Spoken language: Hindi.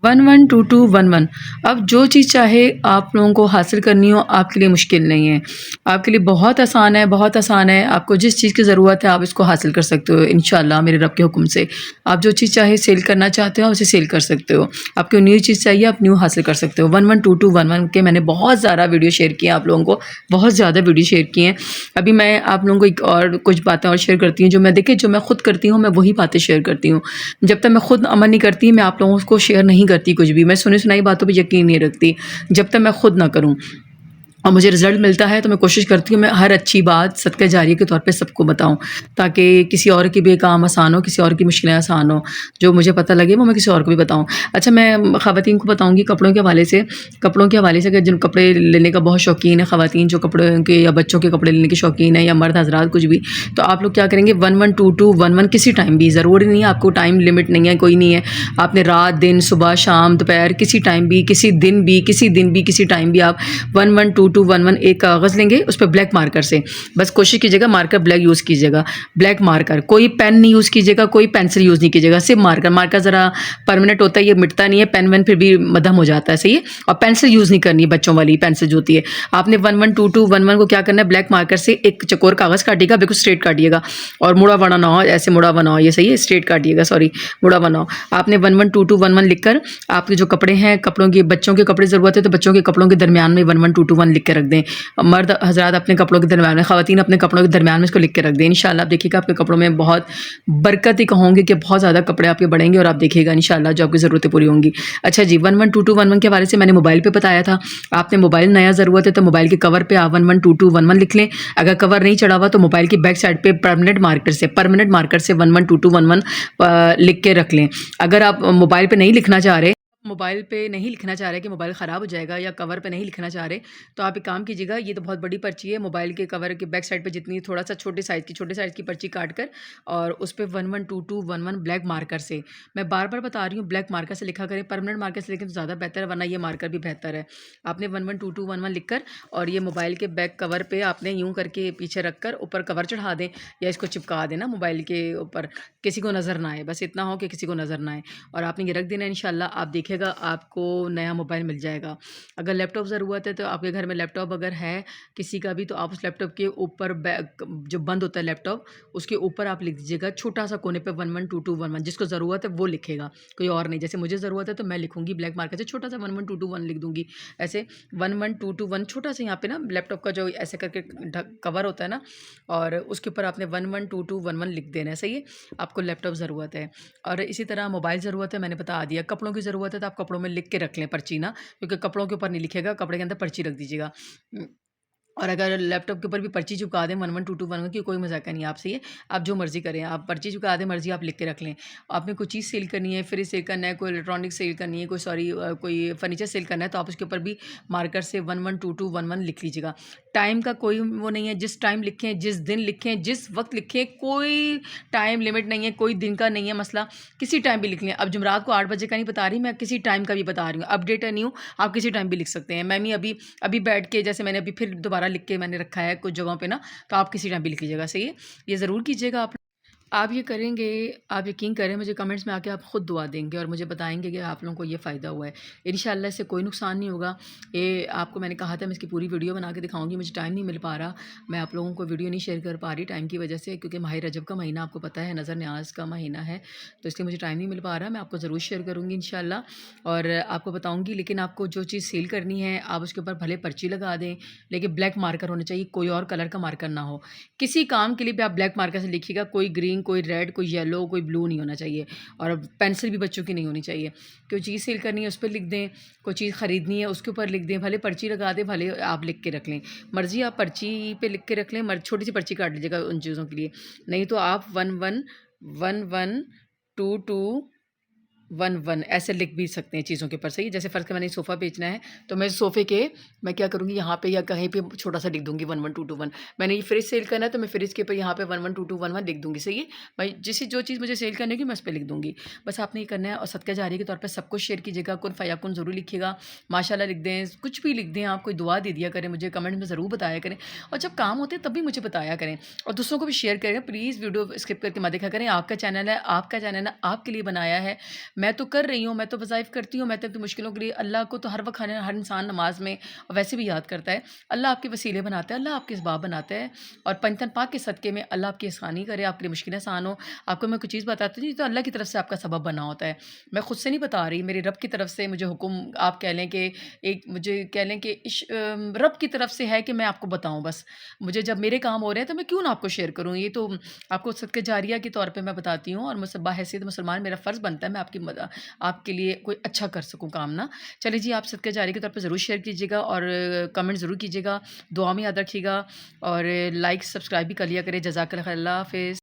112211। अब जो चीज़ चाहे आप लोगों को हासिल करनी हो, आपके लिए मुश्किल नहीं है, आपके लिए बहुत आसान है, बहुत आसान है। आपको जिस चीज़ की ज़रूरत है आप इसको हासिल कर सकते हो इंशाल्लाह मेरे रब के हुक्म से। आप जो चीज़ चाहे सेल करना चाहते हो आप उसे सेल कर सकते हो। आपको न्यू चीज़ चाहिए आप न्यू हासिल कर सकते हो। 112211 के मैंने बहुत ज़्यादा वीडियो शेयर किए आप लोगों को, बहुत ज़्यादा वीडियो शेयर किए हैं। अभी मैं आप लोगों को एक और कुछ बातें और शेयर करती हूँ, जो मैं देखिए जो मैं खुद करती हूँ मैं वही बातें शेयर करती हूँ। जब तक मैं खुद अमल नहीं करती मैं आप लोगों को शेयर नहीं करती कुछ भी। मैं सुनी सुनाई बातों पे यकीन नहीं रखती जब तक मैं खुद ना करूँ। और मुझे रिज़ल्ट मिलता है तो मैं कोशिश करती हूँ मैं हर अच्छी बात सदका जारिया के तौर पे सबको बताऊँ, ताकि किसी और की भी काम आसान हो, किसी और की मुश्किलें आसान हो। जो मुझे पता लगे वो मैं किसी और को भी बताऊँ। अच्छा, मैं ख़वातीन को बताऊँगी कपड़ों के हवाले से अगर जिन कपड़े लेने का बहुत शौकीन है ख़वातीन, जो कपड़ों के या बच्चों के कपड़े लेने के शौकीन है या मर्द हज़रात कुछ भी, तो आप लोग क्या करेंगे 112211 किसी टाइम भी, ज़रूरी नहीं है आपको टाइम लिमिट नहीं है, कोई नहीं है। आपने रात, दिन, सुबह, शाम, दोपहर किसी टाइम भी, किसी दिन भी, किसी टाइम भी आप 112211 एक कागज़ लेंगे, उस पे ब्लैक मार्कर से बस कोशिश कीजिएगा मार्कर ब्लैक यूज़ कीजिएगा, ब्लैक मार्कर। कोई पेन नहीं यूज़ कीजिएगा, कोई पेंसिल यूज़ नहीं कीजिएगा, सिर्फ मार्कर। मार्कर ज़रा परमानेंट होता है, ये मिटता नहीं है, पेन वेन फिर भी मद्धम हो जाता है, सही है। और पेंसिल यूज़ नहीं करनी है, बच्चों वाली पेंसिल जो होती है। आपने 112211 को क्या करना है, ब्लैक मार्कर से एक चकोर कागज़ काटिएगा, बिल्कुल स्ट्रेट काटिएगा और मुड़ा बना ना हो, ऐसे मुड़ा बना हो, ये सही है, स्ट्रेट काटिएगा, सॉरी मुड़ा बना हो। आपने 112211 लिखकर आपके जो कपड़े हैं, कपड़ों के बच्चों के कपड़े ज़रूरत है तो बच्चों के कपड़ों के दरमियान में 11221 लिख के रख दें। मर्द हज़रात अपने कपड़ों के दरमियान में, ख़वातीन अपने कपड़ों के दरमियान में इसको लिख के रख दें। इंशाल्लाह आप देखिएगा आपके कपड़ों में बहुत बरकत ही कहूँगी कि बहुत ज़्यादा कपड़े आपके बढ़ेंगे और आप देखिएगा इंशाल्लाह जो आपकी ज़रूरतें पूरी होंगी। अच्छा जी, 112211 के बारे से मैंने मोबाइल पे बताया था। आपने मोबाइल नया ज़रूरत है तो मोबाइल के कवर पे आप 112211 लिख लें। अगर कवर नहीं चढ़ा हुआ तो मोबाइल की बैक साइड पे परमानेंट मार्कर से 112211 लिख के रख लें। अगर आप मोबाइल पे नहीं लिखना चाह रहे, कि मोबाइल ख़राब हो जाएगा या कवर पे नहीं लिखना चाह रहे, तो आप एक काम कीजिएगा, ये तो बहुत बड़ी पर्ची है, मोबाइल के कवर के बैक साइड पे जितनी थोड़ा सा छोटे साइज़ की पर्ची काट कर और उस पे 112211 ब्लैक मार्कर से, मैं बार बार बता रही हूँ ब्लैक मार्कर से लिखा करें। परमानेंट मार्कर से लिखें तो ज़्यादा बेहतर है, वरना ये मार्कर भी बेहतर है। आपने 112211 लिख कर और ये मोबाइल के बैक कवर पे आपने यूँ करके पीछे रख कर ऊपर कवर चढ़ा दें या इसको चिपका देना मोबाइल के ऊपर, किसी को नज़र ना आए, बस इतना हो कि किसी को नज़र ना आए। और आपने ये रख देना, इंशाल्लाह आप देखिएगा आपको नया मोबाइल मिल जाएगा। अगर लैपटॉप ज़रूरत है तो आपके घर में लैपटॉप अगर है किसी का भी, तो आप उस लैपटॉप के ऊपर जो बंद होता है लैपटॉप, उसके ऊपर आप लिख दीजिएगा छोटा सा कोने पे 112211। जिसको ज़रूरत है वो लिखेगा, कोई और नहीं। जैसे मुझे ज़रूरत है तो मैं लिखूंगी ब्लैक मार्कर से छोटा सा 11221 लिख दूंगी, ऐसे 11221 छोटा सा। यहाँ पे ना लैपटॉप का जो ऐसे करके कवर होता है ना, और उसके ऊपर आपने 112211 लिख देना है, सही है। आपको लैपटॉप ज़रूरत है और इसी तरह मोबाइल ज़रूरत है, मैंने बता दिया। कपड़ों की ज़रूरत है तो आप कपड़ों में लिख के रख लें पर्ची ना, क्योंकि कपड़ों के ऊपर नहीं लिखेगा, कपड़े के अंदर पर्ची रख दीजिएगा। और अगर लैपटॉप के ऊपर भी पर्ची चिपका दें 11221 की, कोई मजाक नहीं है, आपसे ये आप जो मर्ज़ी करें, आप पर्ची चिपका दें, मर्ज़ी आप लिख के रख लें। आपने कोई चीज़ सेल करनी है, फ्रिज सेल करना है, कोई इलेक्ट्रॉनिक सेल करनी है, कोई फर्नीचर सेल करना है, तो आप उसके ऊपर भी मार्कर से 112211 लिख लीजिएगा। टाइम का कोई वो नहीं है, जिस टाइम लिखें, जिस दिन लिखें, जिस वक्त लिखें, कोई टाइम लिमिट नहीं है, कोई दिन का नहीं है मसला, किसी टाइम भी लिख लें। अब जुमरात को 8 बजे का नहीं बता रही मैं, किसी टाइम का भी बता रही हूँ, अपडेट है न्यू, आप किसी टाइम भी लिख सकते हैं। मैं भी अभी अभी बैठ के, जैसे मैंने अभी फिर दोबारा लिख के मैंने रखा है कुछ जगहों पे ना, तो आप किसी टाइम भी लिख लीजिएगा, सही है। ये ज़रूर कीजिएगा आप ये करेंगे, आप यकीन करें मुझे कमेंट्स में आके आप ख़ुद दुआ देंगे और मुझे बताएंगे कि आप लोगों को ये फ़ायदा हुआ है। इंशाल्लाह इससे कोई नुकसान नहीं होगा। ये आपको मैंने कहा था मैं इसकी पूरी वीडियो बना के दिखाऊंगी, मुझे टाइम नहीं मिल पा रहा, मैं आप लोगों को वीडियो नहीं शेयर कर पा रही टाइम की वजह से, क्योंकि माह रजब का महीना आपको पता है, नज़र न्याज का महीना है, तो इसलिए मुझे टाइम नहीं मिल पा रहा। मैं आपको ज़रूर शेयर करूँगी इंशाल्लाह और आपको बताऊँगी। लेकिन आपको जो चीज़ सेल करनी है आप उसके ऊपर भले पर्ची लगा दें, लेकिन ब्लैक मार्कर होना चाहिए, कोई और कलर का मार्कर ना हो। किसी काम के लिए भी आप ब्लैक मार्कर से लिखिएगा, कोई ग्रीन, कोई रेड, कोई येलो, कोई ब्लू नहीं होना चाहिए। और पेंसिल भी बच्चों की नहीं होनी चाहिए। कोई चीज़ सेल करनी है उस पर लिख दें, कोई चीज़ ख़रीदनी है उसके ऊपर लिख दें, भले पर्ची लगा दें, भले आप लिख के रख लें, मर्ज़ी आप पर्ची पे लिख के रख लें, छोटी सी पर्ची काट लीजिएगा उन चीज़ों के लिए। नहीं तो आप 11112211 ऐसे लिख भी सकते हैं चीज़ों के ऊपर, सही। जैसे फ़र्ज़ कर मैंने सोफ़ा बेचना है तो मैं सोफ़े के मैं क्या करूँगी, यहाँ पे या कहीं पे छोटा सा लिख दूँगी 11221। मैंने ये फ्रिज सेल करना है तो मैं फ्रिज के ऊपर यहाँ पे 11221 लिख दूँगी, सही है भाई। जो चीज़ मुझे सेल करनी होगी मैं उस पर लिख दूँगी। बस आपने ये करना है और सदका जारी के तौर पर सब कुछ शेयर कीजिएगा। कुन फ़याकुन ज़रूर लिखिएगा, माशाल्लाह लिख दें, कुछ भी लिख दें, आप कोई दुआ दे दिया करें, मुझे कमेंट में ज़रूर बताया करें और जब काम होते हैं तब भी मुझे बताया करें और दूसरों को भी शेयर करें। प्लीज़ वीडियो स्किप करके मत देखा करें। आपका चैनल है, आपके लिए बनाया है, मैं तो कर रही हूँ, मैं तो वज़ाइफ़ करती हूँ, मैं तो अपनी मुश्किलों के लिए अल्लाह को तो हर वक़्त हर इंसान नमाज़ में और वैसे भी याद करता है। अल्लाह आपके वसीले बनाता है, अल्लाह आपके असबाब बनाता है और पंजतन पाक के सदक़े में अल्लाह आपकी आसानी करे, आपके लिए मुश्किलें आसान हो। आपको मैं कोई चीज़ बताती हूँ, तो अल्लाह की तरफ से आपका सबब बना होता है। मैं खुद से नहीं बता रही, मेरे रब की तरफ से मुझे हुक्म आप कह लें कि एक मुझे कह लें कि रब की तरफ से है कि मैं आपको बताऊँ बस। मुझे जब मेरे काम हो रहे हैं, तो मैं क्यों ना आपको शेयर करूँ? ये तो आपको सदक़े जारिया के तौर पे मैं बताती हूँ और बाहैसियत मुसलमान मेरा फ़र्ज़ बनता है मैं आपके लिए कोई अच्छा कर सकूँ काम ना। चलिए जी, आप सदक़े जारिया के तौर पे ज़रूर शेयर कीजिएगा और कमेंट ज़रूर कीजिएगा, दुआ में याद रखिएगा और लाइक, सब्सक्राइब भी कर लिया करें। जज़ाकल्लाह खैर, अल्लाह हाफ़िज़।